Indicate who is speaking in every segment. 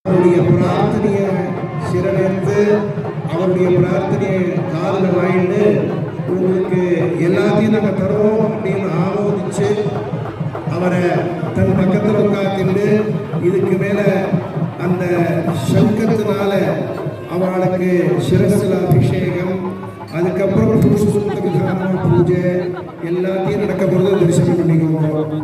Speaker 1: அவருடைய பிரார்த்தனையை சிறனெடுத்து அவருடைய பிரார்த்தனையை காலில் வாங்கிட்டு உங்களுக்கு எல்லாத்தையும் நாங்கள் தருவோம் அப்படின்னு ஆமோதிச்சு அவரை தன் பக்கத்தில் உட்காந்துட்டு இதுக்கு மேலே அந்த சங்கத்தினால அவளுக்கு சிரசில் அபிஷேகம் அதுக்கப்புறம் புருஷ பூஜை எல்லாத்தையும் நடக்க போகிறது தரிசனம் பண்ணிக்குவோம்.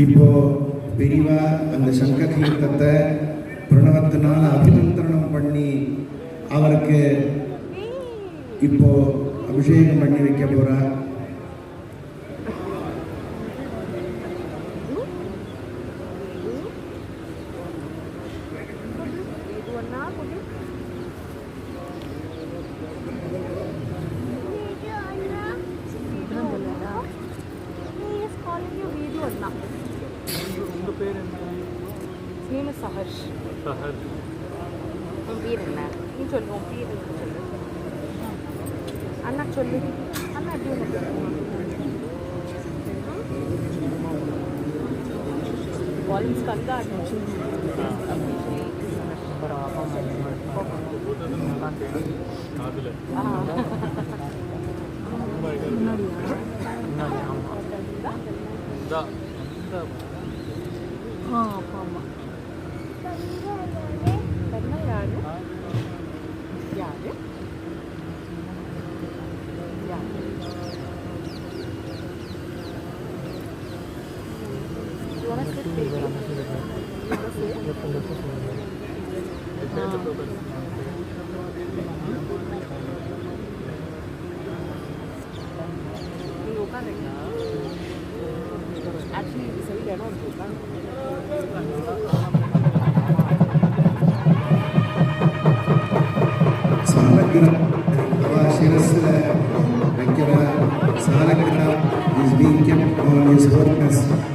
Speaker 1: இப்போ பெரியவா அந்த சங்க கீர்த்தத்தை பிரணவத்தினால் அபிமந்திரணம் பண்ணி அவருக்கு இப்போ அபிஷேகம் பண்ணி வைக்க போறா.
Speaker 2: அண்ணா சொல்லு அண்ணா வால்யூம்ஸ் கந்தா ஆமாம் யாரு யாரு actually this side I don't
Speaker 1: Salagram is being kept on his workers.